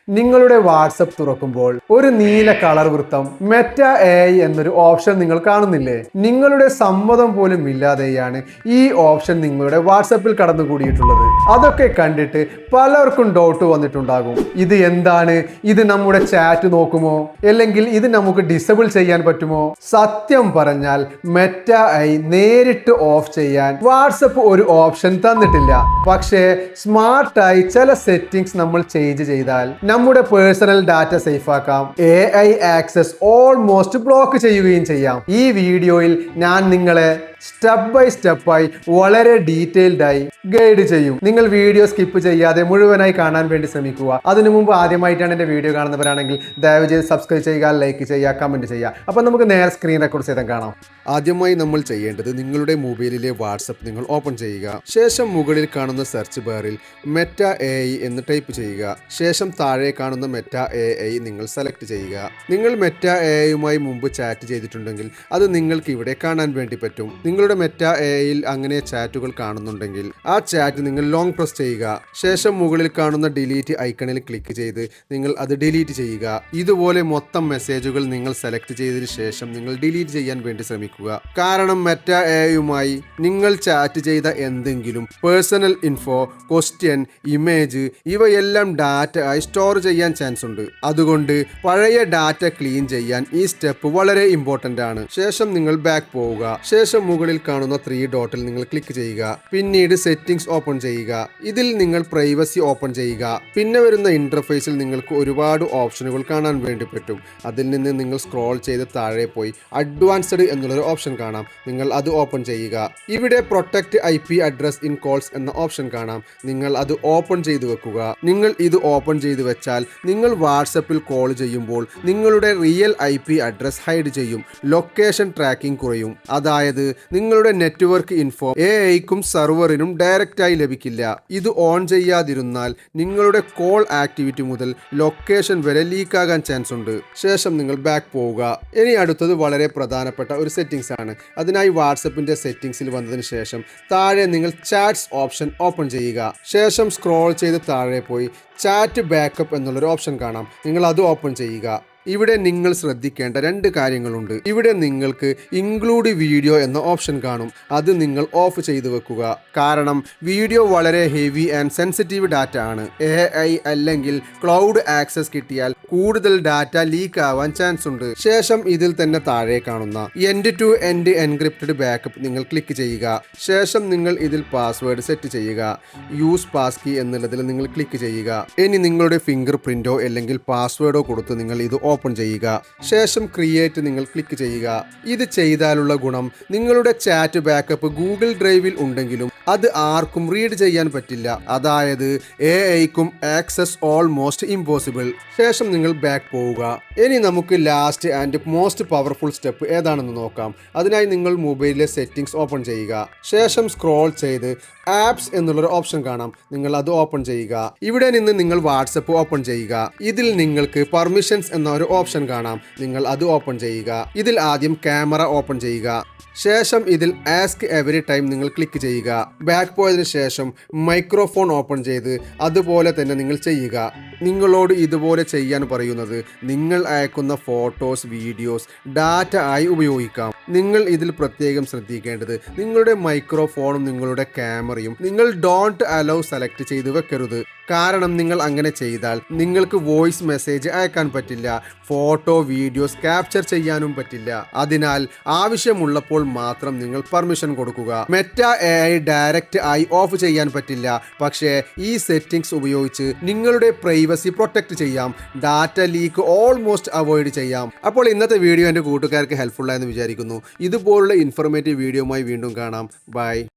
നിങ്ങളുടെ വാട്സപ്പ് തുറക്കുമ്പോൾ ഒരു നീല കളർ വൃത്തം മെറ്റ AI എന്നൊരു ഓപ്ഷൻ നിങ്ങൾ കാണുന്നില്ലേ? നിങ്ങളുടെ സമ്മതം പോലും ഇല്ലാതെയാണ് ഈ ഓപ്ഷൻ നിങ്ങളുടെ വാട്സപ്പിൽ കടന്നുകൂടിയിട്ടുള്ളത്. അതൊക്കെ കണ്ടിട്ട് പലർക്കും ഡൗട്ട് വന്നിട്ടുണ്ടാകും. ഇത് എന്താണ്? ഇത് നമ്മുടെ ചാറ്റ് നോക്കുമോ? അല്ലെങ്കിൽ ഇത് നമുക്ക് ഡിസേബിൾ ചെയ്യാൻ പറ്റുമോ? സത്യം പറഞ്ഞാൽ മെറ്റ AI നേരിട്ട് ഓഫ് ചെയ്യാൻ വാട്സപ്പ് ഒരു ഓപ്ഷൻ തന്നിട്ടില്ല. പക്ഷേ സ്മാർട്ടായി ചില സെറ്റിംഗ്സ് നമ്മൾ ചേഞ്ച് ചെയ്താൽ നമ്മുടെ പേഴ്സണൽ ഡാറ്റ സേഫ് ആക്കാം. AI ആക്സസ് ഓൾമോസ്റ്റ് ബ്ലോക്ക് ചെയ്യുകയും ചെയ്യാം. ഈ വീഡിയോയിൽ ഞാൻ നിങ്ങളെ സ്റ്റെപ്പ് ബൈ സ്റ്റെപ്പായി വളരെ ഡീറ്റെയിൽഡായി ഗൈഡ് ചെയ്യും. നിങ്ങൾ വീഡിയോ സ്കിപ്പ് ചെയ്യാതെ മുഴുവനായി കാണാൻ വേണ്ടി ശ്രമിക്കുക. അതിനു മുമ്പ് ആദ്യമായിട്ടാണ് എൻ്റെ വീഡിയോ കാണുന്നവരാണെങ്കിൽ ദയവ് ചെയ്ത് സബ്സ്ക്രൈബ് ചെയ്യുക, ലൈക്ക് ചെയ്യുക, കമൻറ്റ് ചെയ്യുക. അപ്പം നമുക്ക് നേരെ സ്ക്രീൻ റെക്കോർഡ് ചെയ്താൽ കാണാം. ആദ്യമായി നമ്മൾ ചെയ്യേണ്ടത് നിങ്ങളുടെ മൊബൈലിലെ വാട്സപ്പ് നിങ്ങൾ ഓപ്പൺ ചെയ്യുക. ശേഷം മുകളിൽ കാണുന്ന സെർച്ച് ബാറിൽ മെറ്റ AI എന്ന് ടൈപ്പ് ചെയ്യുക. ശേഷം താഴെ കാണുന്ന മെറ്റ AI നിങ്ങൾ സെലക്ട് ചെയ്യുക. നിങ്ങൾ മെറ്റ AIയുമായി മുമ്പ് ചാറ്റ് ചെയ്തിട്ടുണ്ടെങ്കിൽ അത് നിങ്ങൾക്ക് ഇവിടെ കാണാൻ വേണ്ടി പറ്റും. നിങ്ങളുടെ മെറ്റ AIയിൽ അങ്ങനെ ചാറ്റുകൾ കാണുന്നുണ്ടെങ്കിൽ ആ ചാറ്റ് നിങ്ങൾ ലോങ് പ്രസ് ചെയ്യുക. ശേഷം മുകളിൽ കാണുന്ന ഡിലീറ്റ് ഐക്കണിൽ ക്ലിക്ക് ചെയ്ത് നിങ്ങൾ അത് ഡിലീറ്റ് ചെയ്യുക. ഇതുപോലെ മൊത്തം മെസ്സേജുകൾ നിങ്ങൾ സെലക്ട് ചെയ്തതിനു ശേഷം നിങ്ങൾ ഡിലീറ്റ് ചെയ്യാൻ വേണ്ടി ശ്രമിക്കുക. കാരണം മെറ്റ AIയുമായി നിങ്ങൾ ചാറ്റ് ചെയ്ത എന്തെങ്കിലും പേഴ്സണൽ ഇൻഫോ, ക്വസ്റ്റ്യൻ, ഇമേജ് ഇവയെല്ലാം ഡാറ്റ ആയി സ്റ്റോർ ചെയ്യാൻ ചാൻസ് ഉണ്ട്. അതുകൊണ്ട് പഴയ ഡാറ്റ ക്ലീൻ ചെയ്യാൻ ഈ സ്റ്റെപ്പ് വളരെ ഇമ്പോർട്ടന്റ് ആണ്. ശേഷം നിങ്ങൾ ബാക്ക് പോവുക. ശേഷം മുകളിൽ കാണുന്ന 3 ഡോട്ടിൽ നിങ്ങൾ ക്ലിക്ക് ചെയ്യുക. പിന്നീട് സെറ്റിംഗ്സ് ഓപ്പൺ ചെയ്യുക. ഇതിൽ നിങ്ങൾ പ്രൈവസി ഓപ്പൺ ചെയ്യുക. പിന്നെ വരുന്ന ഇന്റർഫേസിൽ നിങ്ങൾക്ക് ഒരുപാട് ഓപ്ഷനുകൾ കാണാൻ വേണ്ടി പറ്റും. അതിൽ നിന്ന് നിങ്ങൾ സ്ക്രോൾ ചെയ്ത് താഴെ പോയി അഡ്വാൻസ്ഡ് എന്നുള്ളൊരു ഓപ്ഷൻ കാണാം. നിങ്ങൾ അത് ഓപ്പൺ ചെയ്യുക. ഇവിടെ protect IP address in calls എന്ന ഓപ്ഷൻ കാണാം. നിങ്ങൾ അത് ഓപ്പൺ ചെയ്തു വെക്കുക. നിങ്ങൾ ഇത് ഓപ്പൺ ചെയ്തു വെച്ചാൽ നിങ്ങൾ വാട്സപ്പിൽ കോൾ ചെയ്യുമ്പോൾ നിങ്ങളുടെ റിയൽ IP അഡ്രസ് ഹൈഡ് ചെയ്യും. ലൊക്കേഷൻ ട്രാക്കിംഗ് കുറയും. അതായത് നിങ്ങളുടെ നെറ്റ്വർക്ക് ഇൻഫോ AIക്കും സെർവറിനും ഡയറക്റ്റായി ലഭിക്കില്ല. ഇത് ഓൺ ചെയ്യാതിരുന്നാൽ നിങ്ങളുടെ കോൾ ആക്ടിവിറ്റി മുതൽ ലൊക്കേഷൻ വരെ ലീക്കാകാൻ ചാൻസ് ഉണ്ട്. ശേഷം നിങ്ങൾ ബാക്ക് പോവുക. ഇനി അടുത്തത് വളരെ പ്രധാനപ്പെട്ട ഒരു സെറ്റിംഗ്സ് ആണ്. അതിനായി വാട്സപ്പിന്റെ സെറ്റിംഗ്സിൽ വന്നതിന് ശേഷം താഴെ നിങ്ങൾ ചാറ്റ്സ് ഓപ്ഷൻ ഓപ്പൺ ചെയ്യുക. ശേഷം സ്ക്രോൾ ചെയ്ത് താഴെ പോയി ചാറ്റ് ബാക്കപ്പ് എന്നുള്ളൊരു ഓപ്ഷൻ കാണാം. നിങ്ങൾ അത് ഓപ്പൺ ചെയ്യുക. ഇവിടെ നിങ്ങൾ ശ്രദ്ധിക്കേണ്ട 2 കാര്യങ്ങളുണ്ട്. ഇവിടെ നിങ്ങൾക്ക് ഇൻക്ലൂഡ് വീഡിയോ എന്ന ഓപ്ഷൻ കാണും. അത് നിങ്ങൾ ഓഫ് ചെയ്തു വെക്കുക. കാരണം വീഡിയോ വളരെ ഹെവി ആൻഡ് സെൻസിറ്റീവ് ഡാറ്റ ആണ്. AI അല്ലെങ്കിൽ ക്ലൗഡ് ആക്സസ് കിട്ടിയാൽ കൂടുതൽ ഡാറ്റ ലീക്ക് ആവാൻ ചാൻസ് ഉണ്ട്. ശേഷം ഇതിൽ തന്നെ താഴെ കാണുന്ന end to end encrypted backup നിങ്ങൾ ക്ലിക്ക് ചെയ്യുക. ശേഷം നിങ്ങൾ ഇതിൽ പാസ്വേഡ് സെറ്റ് ചെയ്യുക. യൂസ് പാസ് കീ എന്നുള്ളതിൽ നിങ്ങൾ ക്ലിക്ക് ചെയ്യുക. ഇനി നിങ്ങളുടെ ഫിംഗർ പ്രിന്റോ അല്ലെങ്കിൽ പാസ്വേഡോ കൊടുത്ത് നിങ്ങൾ ഇത് ഓപ്പൺ ചെയ്യുക. ശേഷം ക്രിയേറ്റ് നിങ്ങൾ ക്ലിക്ക് ചെയ്യുക. ഇത് ചെയ്താലുള്ള ഗുണം നിങ്ങളുടെ ചാറ്റ് ബാക്കപ്പ് ഗൂഗിൾ ഡ്രൈവിൽ ഉണ്ടെങ്കിലും അത് ആർക്കും റീഡ് ചെയ്യാൻ പറ്റില്ല. അതായത് AIക്കും ആക്സസ് ഓൾമോസ്റ്റ് ഇമ്പോസിബിൾ. ശേഷം നിങ്ങൾ ബാക്ക് പോവുക. ഇനി നമുക്ക് last and most powerful step ഏതാണെന്ന് നോക്കാം. അതിനായി നിങ്ങൾ മൊബൈലിലെ സെറ്റിംഗ്സ് ഓപ്പൺ ചെയ്യുക. ശേഷം സ്ക്രോൾ ചെയ്ത് ആപ്സ് എന്നുള്ളൊരു ഓപ്ഷൻ കാണാം. നിങ്ങൾ അത് ഓപ്പൺ ചെയ്യുക. ഇവിടെ നിന്ന് നിങ്ങൾ വാട്സപ്പ് ഓപ്പൺ ചെയ്യുക. ഇതിൽ നിങ്ങൾക്ക് പെർമിഷൻസ് എന്ന ഒരു ഓപ്ഷൻ കാണാം. നിങ്ങൾ അത് ഓപ്പൺ ചെയ്യുക. ഇതിൽ ആദ്യം ക്യാമറ ഓപ്പൺ ചെയ്യുക. ശേഷം ഇതിൽ ആസ്ക് എവരി ടൈം നിങ്ങൾ ക്ലിക്ക് ചെയ്യുക. ബാക്ക് പോയതിനു ശേഷം മൈക്രോഫോൺ ഓപ്പൺ ചെയ്ത് അതുപോലെ തന്നെ നിങ്ങൾ ചെയ്യുക. നിങ്ങളോട് ഇതുപോലെ ചെയ്യാൻ പറയുന്നത് നിങ്ങൾ അയക്കുന്ന ഫോട്ടോസ്, വീഡിയോസ് ഡാറ്റ ആയി ഉപയോഗിക്കാം. നിങ്ങൾ ഇതിൽ പ്രത്യേകം ശ്രദ്ധിക്കേണ്ടത് നിങ്ങളുടെ മൈക്രോഫോണും നിങ്ങളുടെ ക്യാമറയും നിങ്ങൾ ഡോണ്ട് അലൗ സെലക്ട് ചെയ്ത് വെക്കരുത്. കാരണം നിങ്ങൾ അങ്ങനെ ചെയ്താൽ നിങ്ങൾക്ക് വോയിസ് മെസ്സേജ് അയക്കാൻ പറ്റില്ല, ഫോട്ടോ, വീഡിയോസ് ക്യാപ്ചർ ചെയ്യാനും പറ്റില്ല. അതിനാൽ ആവശ്യമുള്ളപ്പോൾ മാത്രം നിങ്ങൾ പെർമിഷൻ കൊടുക്കുക. മെറ്റ AI ഡയറക്റ്റ് ആയി ഓഫ് ചെയ്യാൻ പറ്റില്ല. പക്ഷേ ഈ സെറ്റിംഗ്സ് ഉപയോഗിച്ച് നിങ്ങളുടെ പ്രൈവസി പ്രൊട്ടക്ട് ചെയ്യാം. ഡാറ്റ ലീക്ക് ഓൾമോസ്റ്റ് അവോയ്ഡ് ചെയ്യാം. അപ്പോൾ ഇന്നത്തെ വീഡിയോ എൻ്റെ കൂട്ടുകാർക്ക് ഹെൽപ്ഫുൾ ആയെന്ന് വിചാരിക്കുന്നു. ഇതുപോലുള്ള ഇൻഫോർമേറ്റീവ് വീഡിയോയുമായി വീണ്ടും കാണാം. ബൈ.